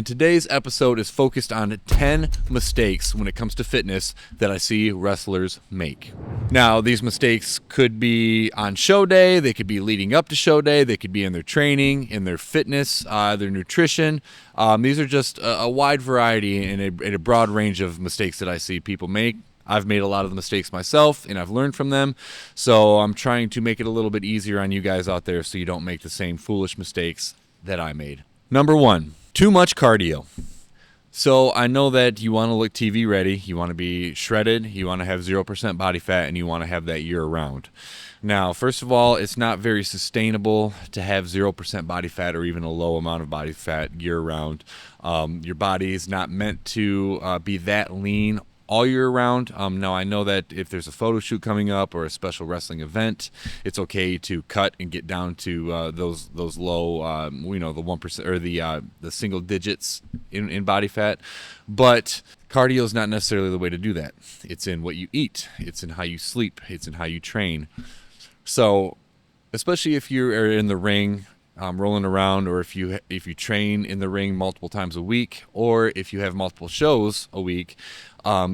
And today's episode is focused on 10 mistakes when it comes to fitness that I see wrestlers make. Now, these mistakes could be on show day, they could be leading up to show day, they could be in their training, in their fitness, their nutrition. These are just a wide variety and a broad range of mistakes that I see people make. I've made a lot of the mistakes myself, and I've learned from them, so I'm trying to make it a little bit easier on you guys out there so you don't make the same foolish mistakes that I made. Number 1. Too much cardio. So I know that you want to look TV ready, you want to be shredded, you want to have 0% body fat, and you want to have that year round. Now, first of all, it's not very sustainable to have 0% body fat or even a low amount of body fat year round. Your body is not meant to be that lean all year round. Now, I know that if there's a photo shoot coming up or a special wrestling event, it's okay to cut and get down to those low, the 1% or the single digits in body fat. But cardio is not necessarily the way to do that. It's in what you eat. It's in how you sleep. It's in how you train. So, especially if you are in the ring, rolling around, or if you train in the ring multiple times a week, or if you have multiple shows a week,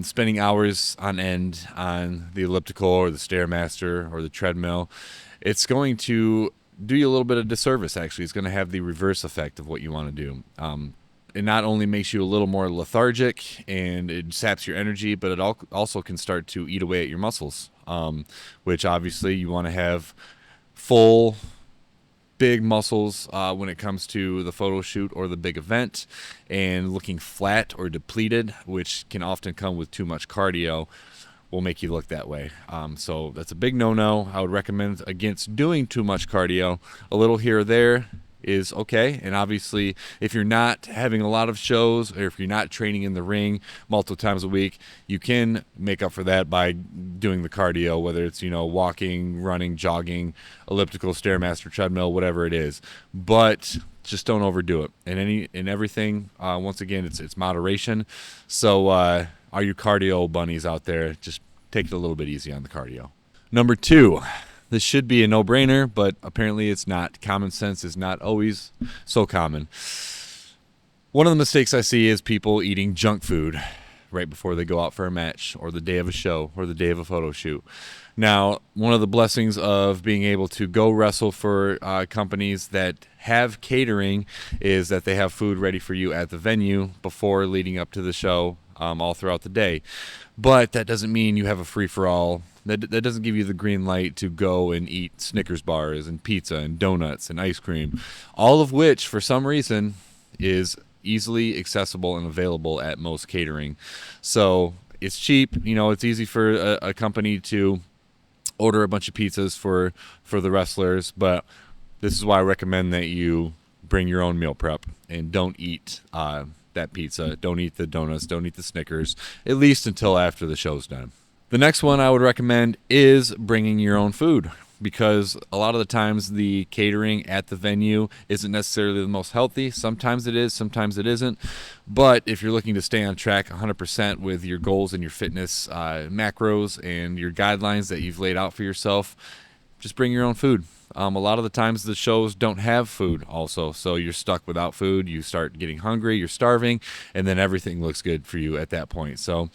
spending hours on end on the elliptical or the Stairmaster or the treadmill, it's going to do you a little bit of disservice. Actually, it's going to have the reverse effect of what you want to do. It not only makes you a little more lethargic and it saps your energy, but it also can start to eat away at your muscles, which obviously you want to have full big muscles when it comes to the photo shoot or the big event, and looking flat or depleted, which can often come with too much cardio, will make you look that way. So that's a big no-no. I would recommend against doing too much cardio. A little here or there is okay, and obviously if you're not having a lot of shows, or if you're not training in the ring multiple times a week, you can make up for that by doing the cardio, whether it's walking, running, jogging, elliptical, Stairmaster, treadmill, whatever it is. But just don't overdo it. And everything, once again, it's moderation. So are you cardio bunnies out there, just take it a little bit easy on the cardio. Number 2. This should be a no-brainer, but apparently it's not. Common sense is not always so common. One of the mistakes I see is people eating junk food right before they go out for a match, or the day of a show, or the day of a photo shoot. Now, one of the blessings of being able to go wrestle for companies that have catering is that they have food ready for you at the venue before leading up to the show, all throughout the day. But that doesn't mean you have a free-for-all. That doesn't give you the green light to go and eat Snickers bars and pizza and donuts and ice cream, all of which, for some reason, is easily accessible and available at most catering. So it's cheap. It's easy for a company to order a bunch of pizzas for the wrestlers, but this is why I recommend that you bring your own meal prep and don't eat that pizza, don't eat the donuts, don't eat the Snickers, at least until after the show's done. The next one I would recommend is bringing your own food, because a lot of the times the catering at the venue isn't necessarily the most healthy. Sometimes it is, sometimes it isn't. But if you're looking to stay on track 100% with your goals and your fitness macros and your guidelines that you've laid out for yourself, just bring your own food. A lot of the times the shows don't have food also, so you're stuck without food. You start getting hungry, you're starving, and then everything looks good for you at that point. So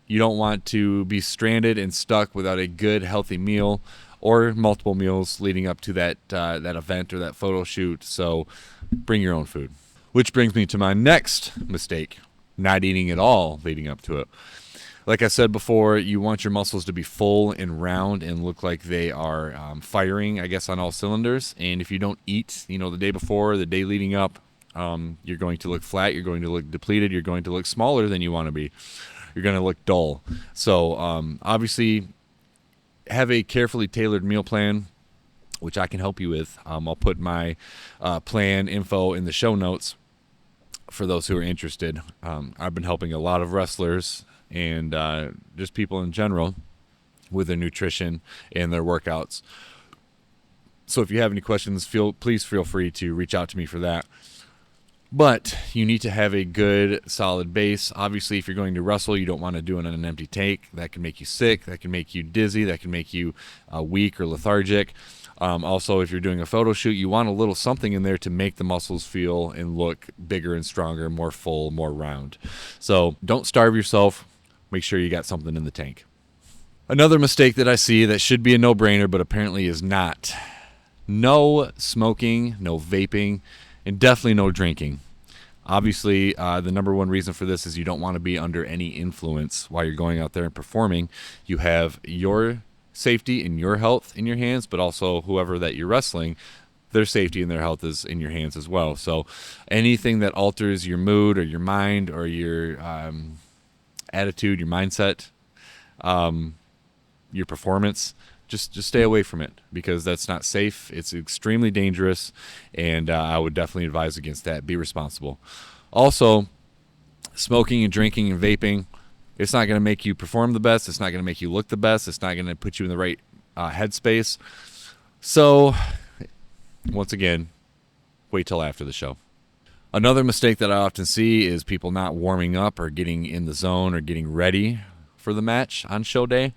you don't want to be stranded and stuck without a good, healthy meal or multiple meals leading up to that event or that photo shoot. So bring your own food. Which brings me to my next mistake, not eating at all leading up to it. Like I said before, you want your muscles to be full and round and look like they are firing, I guess, on all cylinders. And if you don't eat, the day before, the day leading up, you're going to look flat, you're going to look depleted, you're going to look smaller than you want to be. You're going to look dull. So obviously, have a carefully tailored meal plan, which I can help you with. I'll put my plan info in the show notes for those who are interested. I've been helping a lot of wrestlers and just people in general with their nutrition and their workouts. So if you have any questions, please feel free to reach out to me for that. But you need to have a good, solid base. Obviously, if you're going to wrestle, you don't want to do it on an empty tank. That can make you sick. That can make you dizzy. That can make you weak or lethargic. Also, if you're doing a photo shoot, you want a little something in there to make the muscles feel and look bigger and stronger, more full, more round. So don't starve yourself. Make sure you got something in the tank. Another mistake that I see that should be a no-brainer, but apparently is not. No smoking, no vaping, and definitely no drinking. Obviously, the number one reason for this is you don't want to be under any influence while you're going out there and performing. You have your safety and your health in your hands, but also whoever that you're wrestling, their safety and their health is in your hands as well. So anything that alters your mood or your mind or your attitude, your mindset, your performance, just stay away from it, because that's not safe. It's extremely dangerous, and I would definitely advise against that. Be responsible. Also, smoking and drinking and vaping, it's not going to make you perform the best. It's not going to make you look the best. It's not going to put you in the right headspace. So, once again, wait till after the show. Another mistake that I often see is people not warming up or getting in the zone or getting ready for the match on show day.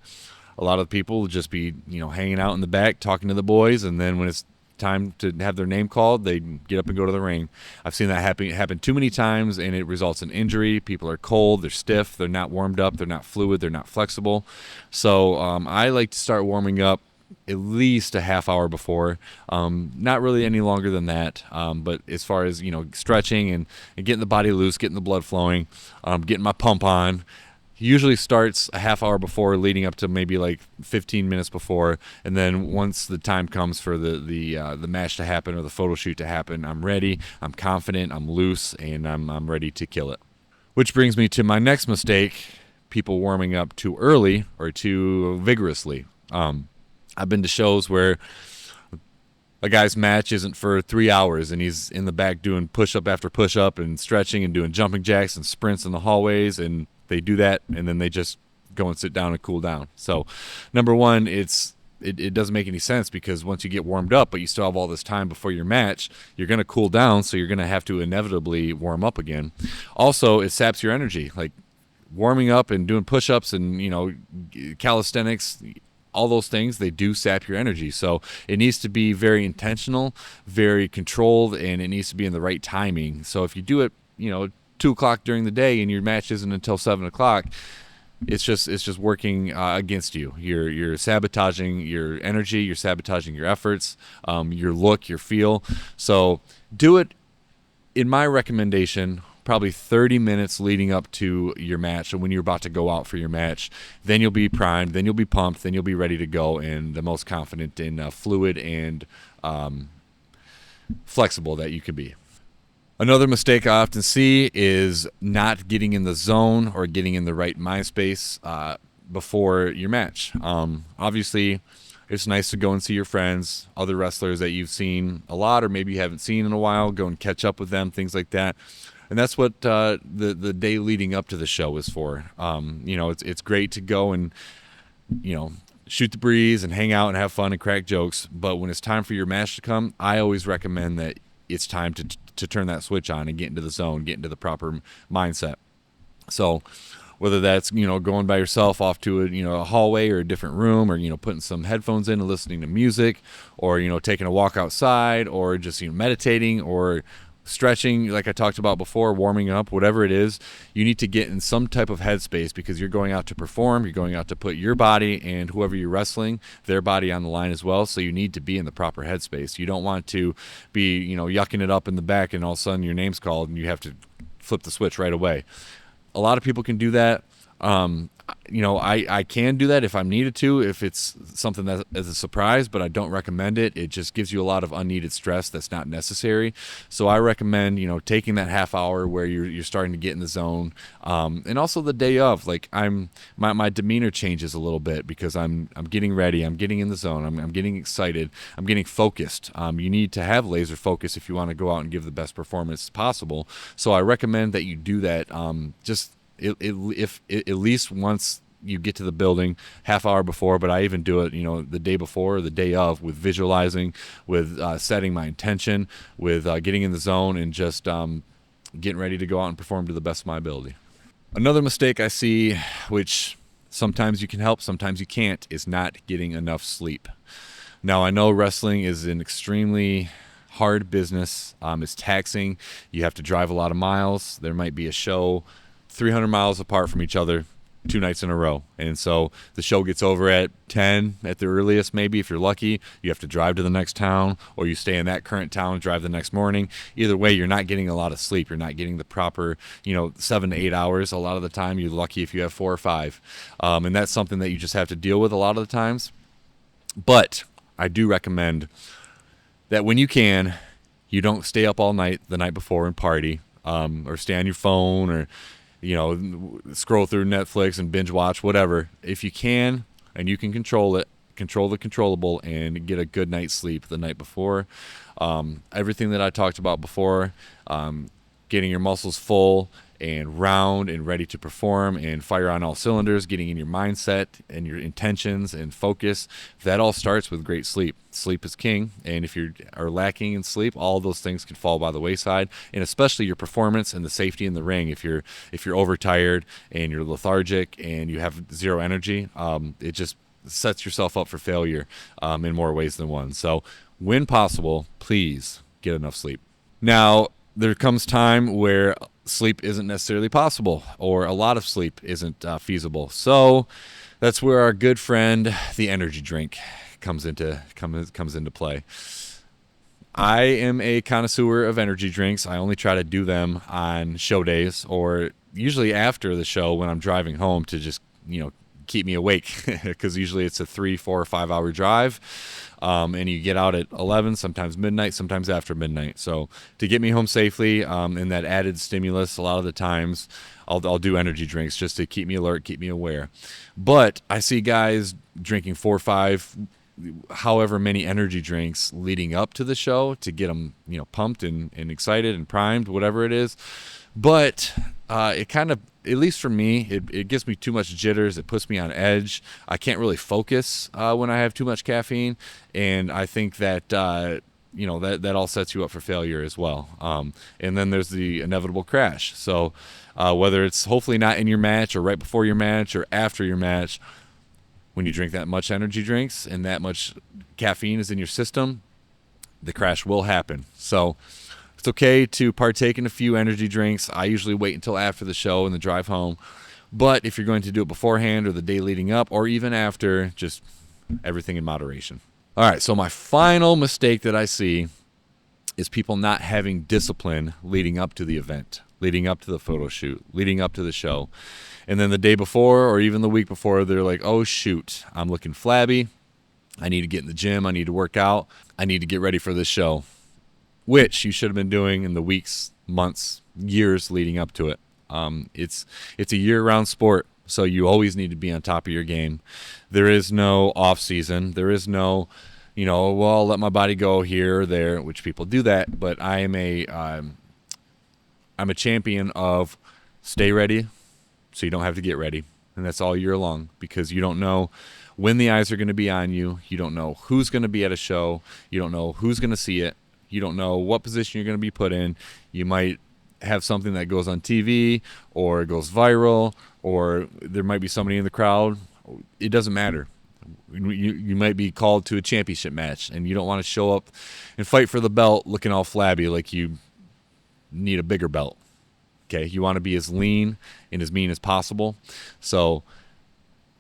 A lot of people will just be, hanging out in the back talking to the boys, and then when it's time to have their name called, they get up and go to the ring. I've seen that happen too many times, and it results in injury. People are cold, they're stiff, they're not warmed up, they're not fluid, they're not flexible. So I like to start warming up at least a half hour before, not really any longer than that, but as far as stretching and getting the body loose, getting the blood flowing, getting my pump on, usually starts a half hour before, leading up to maybe like 15 minutes before, and then once the time comes for the match to happen or the photo shoot to happen, I'm ready, I'm confident, I'm loose, and I'm ready to kill it. Which brings me to my next mistake: people warming up too early or too vigorously. I've been to shows where a guy's match isn't for 3 hours, and he's in the back doing push-up after push-up and stretching and doing jumping jacks and sprints in the hallways, and they do that, and then they just go and sit down and cool down. So, number one, it doesn't make any sense, because once you get warmed up, but you still have all this time before your match, you're going to cool down, so you're going to have to inevitably warm up again. Also, it saps your energy. Like, warming up and doing push-ups and, calisthenics, all those things, they do sap your energy. So it needs to be very intentional, very controlled, and it needs to be in the right timing. So if you do it, 2 o'clock during the day and your match isn't until 7 o'clock, it's just working against you. You're sabotaging your energy, you're sabotaging your efforts, your look, your feel. So do it, in my recommendation, probably 30 minutes leading up to your match, and when you're about to go out for your match, then you'll be primed, then you'll be pumped, then you'll be ready to go, and the most confident and fluid and flexible that you can be. Another mistake I often see is not getting in the zone or getting in the right mind space before your match. Obviously, it's nice to go and see your friends, other wrestlers that you've seen a lot or maybe you haven't seen in a while, go and catch up with them, things like that. And that's what the day leading up to the show is for. It's great to go and, shoot the breeze and hang out and have fun and crack jokes. But when it's time for your match to come, I always recommend that it's time to turn that switch on and get into the zone, get into the proper mindset. So whether that's, going by yourself off to a hallway or a different room, or, putting some headphones in and listening to music, or, taking a walk outside, or just, meditating, or stretching, like I talked about before, warming up, whatever it is, you need to get in some type of headspace, because you're going out to perform, you're going out to put your body and whoever you're wrestling, their body on the line as well. So you need to be in the proper headspace. You don't want to be, yucking it up in the back, and all of a sudden your name's called and you have to flip the switch right away. A lot of people can do that. I can do that if I'm needed to, if it's something that is a surprise, but I don't recommend it. It just gives you a lot of unneeded stress that's not necessary. So I recommend, taking that half hour where you're starting to get in the zone. And also the day of, like my demeanor changes a little bit, because I'm getting ready, I'm getting in the zone, I'm getting excited, I'm getting focused. You need to have laser focus if you want to go out and give the best performance possible. So I recommend that you do that, if at least once you get to the building, half hour before, but I even do it, the day before or the day of, with visualizing, with setting my intention, with getting in the zone, and just getting ready to go out and perform to the best of my ability. Another mistake I see, which sometimes you can help, sometimes you can't, is not getting enough sleep. Now, I know wrestling is an extremely hard business. It's taxing. You have to drive a lot of miles. There might be a show 300 miles apart from each other 2 nights in a row. And so the show gets over at 10 at the earliest, maybe if you're lucky. You have to drive to the next town, or you stay in that current town and drive the next morning. Either way, you're not getting a lot of sleep. You're not getting the proper, 7 to 8 hours. A lot of the time, you're lucky if you have 4 or 5. And that's something that you just have to deal with a lot of the times. But I do recommend that when you can, you don't stay up all night the night before and party, or stay on your phone, or scroll through Netflix and binge watch, whatever. If you can, and you can control it, control the controllable, and get a good night's sleep the night before. Everything that I talked about before, getting your muscles full and round and ready to perform and fire on all cylinders, getting in your mindset and your intentions and focus, that all starts with great sleep. Sleep is king, and if you are lacking in sleep, all those things can fall by the wayside, and especially your performance and the safety in the ring. If you're overtired and you're lethargic and you have zero energy, it just sets yourself up for failure in more ways than one. So when possible, please get enough sleep. Now, there comes time where sleep isn't necessarily possible, or a lot of sleep isn't feasible. So that's where our good friend, the energy drink, comes into play. I am a connoisseur of energy drinks. I only try to do them on show days, or usually after the show when I'm driving home, to just keep me awake, because usually it's a 3, 4, or 5 hour drive. And you get out at 11, sometimes midnight, sometimes after midnight. So to get me home safely, and that added stimulus, a lot of the times I'll do energy drinks just to keep me alert, keep me aware. But I see guys drinking 4 or 5, however many energy drinks leading up to the show to get them, pumped and excited and primed, whatever it is. But it kind of, at least for me, it gives me too much jitters. It puts me on edge. I can't really focus when I have too much caffeine, and I think that that all sets you up for failure as well. And then there's the inevitable crash. So whether it's hopefully not in your match, or right before your match, or after your match, when you drink that much energy drinks and that much caffeine is in your system, the crash will happen. So it's okay to partake in a few energy drinks. I usually wait until after the show and the drive home. But if you're going to do it beforehand, or the day leading up, or even after, just everything in moderation. All right, so my final mistake that I see is people not having discipline leading up to the event, leading up to the photo shoot, leading up to the show. And then the day before, or even the week before, they're like, oh shoot, I'm looking flabby. I need to get in the gym. I need to work out. I need to get ready for this show, which you should have been doing in the weeks, months, years leading up to it. It's a year-round sport, so you always need to be on top of your game. There is no off-season. There is no, I'll let my body go here or there, which people do that. But I'm a champion of stay ready, so you don't have to get ready, and that's all year long, because you don't know when the eyes are going to be on you. You don't know who's going to be at a show. You don't know who's going to see it. You don't know what position you're going to be put in. You might have something that goes on TV, or goes viral, or there might be somebody in the crowd. It doesn't matter. You might be called to a championship match, and you don't want to show up and fight for the belt looking all flabby like you need a bigger belt. Okay, you want to be as lean and as mean as possible. So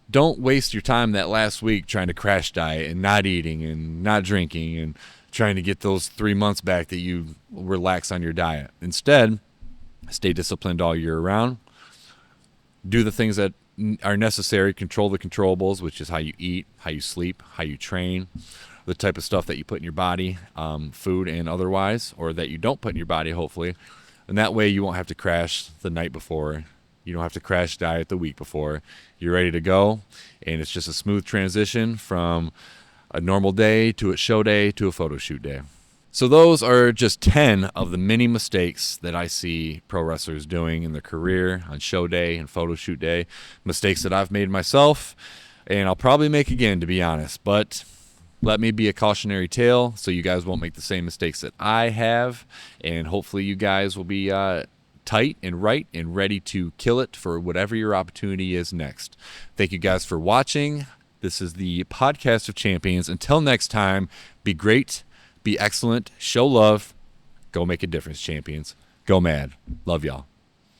don't waste your time that last week trying to crash diet and not eating and not drinking and trying to get those 3 months back that you relax on your diet. Instead, stay disciplined all year round. Do the things that are necessary. Control the controllables, which is how you eat, how you sleep, how you train, the type of stuff that you put in your body, food and otherwise, or that you don't put in your body, hopefully. And that way you won't have to crash the night before. You don't have to crash diet the week before. You're ready to go, and it's just a smooth transition from a normal day to a show day to a photo shoot day. So those are just 10 of the many mistakes that I see pro wrestlers doing in their career on show day and photo shoot day. Mistakes that I've made myself, and I'll probably make again, to be honest. But let me be a cautionary tale so you guys won't make the same mistakes that I have, and hopefully you guys will be tight and right and ready to kill it for whatever your opportunity is next. Thank you guys for watching. This is the Podcast of Champions. Until next time, be great, be excellent, show love, go make a difference, champions. Go mad. Love y'all.